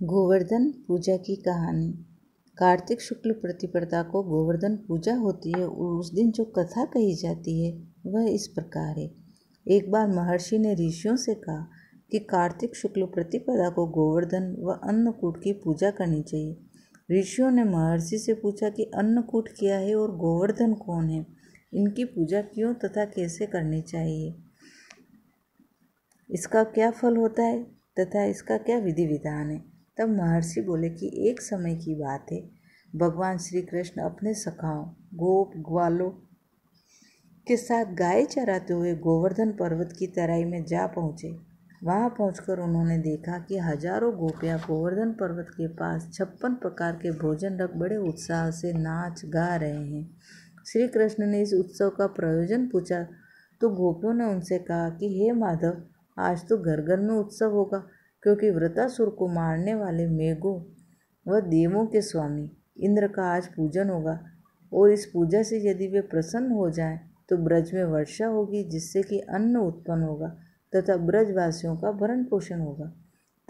गोवर्धन पूजा की कहानी। कार्तिक शुक्ल प्रतिपदा को गोवर्धन पूजा होती है और उस दिन जो कथा कही जाती है वह इस प्रकार है। एक बार महर्षि ने ऋषियों से कहा कि कार्तिक शुक्ल प्रतिपदा को गोवर्धन व अन्नकूट की पूजा करनी चाहिए। ऋषियों ने महर्षि से पूछा कि अन्नकूट क्या है और गोवर्धन कौन है, इनकी पूजा क्यों तथा कैसे करनी चाहिए, इसका क्या फल होता है तथा इसका क्या विधि विधान है। तब महर्षि बोले कि एक समय की बात है, भगवान श्री कृष्ण अपने सखाओं गोप ग्वालों के साथ गाय चराते हुए गोवर्धन पर्वत की तराई में जा पहुँचे। वहाँ पहुंचकर उन्होंने देखा कि हजारों गोपियाँ गोवर्धन पर्वत के पास 56 प्रकार के भोजन रख बड़े उत्साह से नाच गा रहे हैं। श्री कृष्ण ने इस उत्सव का प्रयोजन पूछा तो गोपियों ने उनसे कहा कि हे माधव, आज तो घर घर में उत्सव होगा, क्योंकि वृतासुर को मारने वाले मेघों व देवों के स्वामी इंद्र का आज पूजन होगा, और इस पूजा से यदि वे प्रसन्न हो जाएं तो ब्रज में वर्षा होगी, जिससे कि अन्न उत्पन्न होगा तथा ब्रजवासियों का भरण पोषण होगा।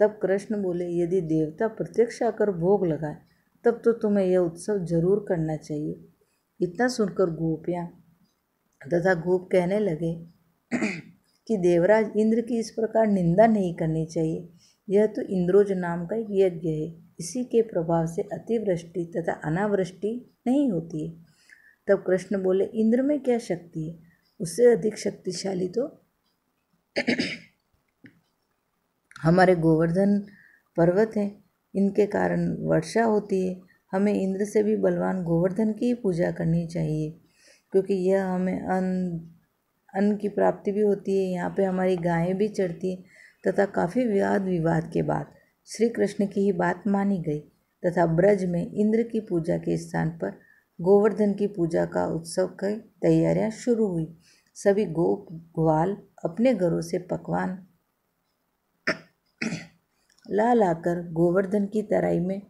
तब कृष्ण बोले, यदि देवता प्रत्यक्ष आकर भोग लगाए तब तो तुम्हें यह उत्सव जरूर करना चाहिए। इतना सुनकर गोपियाँ तथा गोप कहने लगे कि देवराज इंद्र की इस प्रकार निंदा नहीं करनी चाहिए। यह तो इंद्रोज नाम का एक यज्ञ है, इसी के प्रभाव से अतिवृष्टि तथा अनावृष्टि नहीं होती है। तब कृष्ण बोले, इंद्र में क्या शक्ति है, उससे अधिक शक्तिशाली तो हमारे गोवर्धन पर्वत है। इनके कारण वर्षा होती है। हमें इंद्र से भी बलवान गोवर्धन की ही पूजा करनी चाहिए, क्योंकि यह हमें अन्न की प्राप्ति भी होती है। यहाँ पे हमारी गायें भी चढ़ती है तथा काफ़ी वाद विवाद के बाद श्री कृष्ण की ही बात मानी गई तथा ब्रज में इंद्र की पूजा के स्थान पर गोवर्धन की पूजा का उत्सव की तैयारियां शुरू हुई। सभी गोप ग्वाल अपने घरों से पकवान ला लाकर गोवर्धन की तराई में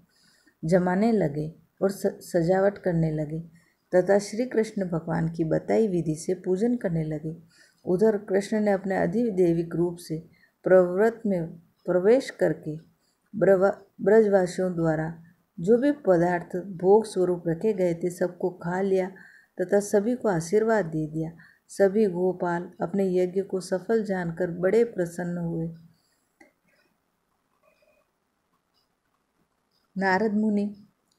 जमाने लगे और सजावट करने लगे तथा श्री कृष्ण भगवान की बताई विधि से पूजन करने लगे। उधर कृष्ण ने अपने अधिदैविक रूप से प्रव्रत में प्रवेश करके ब्रजवासियों द्वारा जो भी पदार्थ भोग स्वरूप रखे गए थे सबको खा लिया तथा सभी को आशीर्वाद दे दिया। सभी गोपाल अपने यज्ञ को सफल जानकर बड़े प्रसन्न हुए। नारद मुनि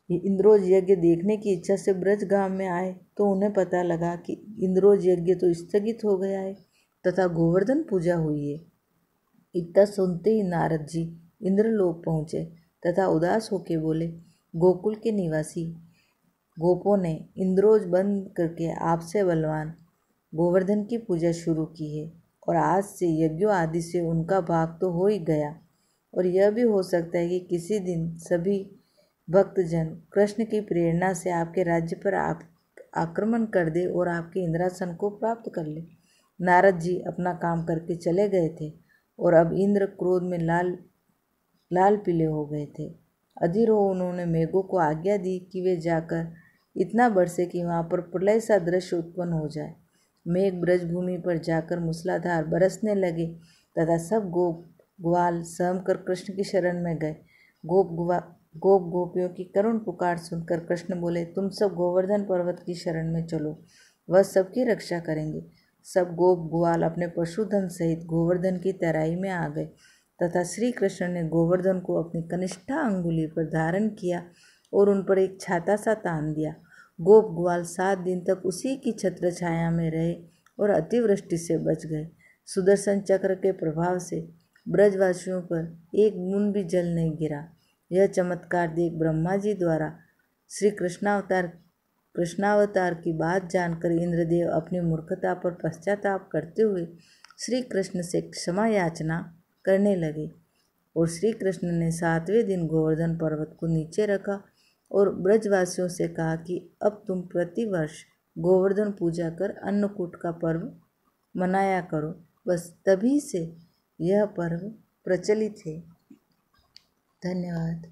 इंद्रोज यज्ञ देखने की इच्छा से ब्रज गांव में आए तो उन्हें पता लगा कि इंद्रोज यज्ञ तो स्थगित हो गया है तथा गोवर्धन पूजा हुई है। इतना सुनते ही नारद जी इंद्रलोक पहुँचे तथा उदास होके बोले, गोकुल के निवासी गोपों ने इंद्रोज बंद करके आपसे बलवान गोवर्धन की पूजा शुरू की है, और आज से यज्ञों आदि से उनका भाग तो हो ही गया, और यह भी हो सकता है कि किसी दिन सभी भक्तजन कृष्ण की प्रेरणा से आपके राज्य पर आक्रमण कर दे और आपके इंद्रासन को प्राप्त कर ले। नारद जी अपना काम करके चले गए थे और अब इंद्र क्रोध में लाल पीले हो गए थे। अधीर हो उन्होंने मेघों को आज्ञा दी कि वे जाकर इतना बरसे कि वहाँ पर प्रलय सा दृश्य उत्पन्न हो जाए। मेघ ब्रजभूमि पर जाकर मूसलाधार बरसने लगे तथा सब गोप ग्वाल सहम कर कृष्ण की शरण में गए। गोप गोपियों की करुण पुकार सुनकर कृष्ण बोले, तुम सब गोवर्धन पर्वत की शरण में चलो, वह सबकी रक्षा करेंगे। सब गोप ग्वाल अपने पशुधन सहित गोवर्धन की तराई में आ गए तथा श्री कृष्ण ने गोवर्धन को अपनी कनिष्ठा अंगुली पर धारण किया और उन पर एक छाता सा तान दिया। गोप ग्वाल 7 दिन तक उसी की छत्र छाया में रहे और अतिवृष्टि से बच गए। सुदर्शन चक्र के प्रभाव से ब्रजवासियों पर एक बूंद भी जल नहीं गिरा। यह चमत्कार देख ब्रह्मा जी द्वारा श्री कृष्णावतार की बात जानकर इंद्रदेव अपनी मूर्खता पर पश्चाताप करते हुए श्री कृष्ण से क्षमा याचना करने लगे, और श्री कृष्ण ने 7वें दिन गोवर्धन पर्वत को नीचे रखा और ब्रजवासियों से कहा कि अब तुम प्रतिवर्ष गोवर्धन पूजा कर अन्नकूट का पर्व मनाया करो। बस तभी से यह पर्व प्रचलित है। धन्यवाद।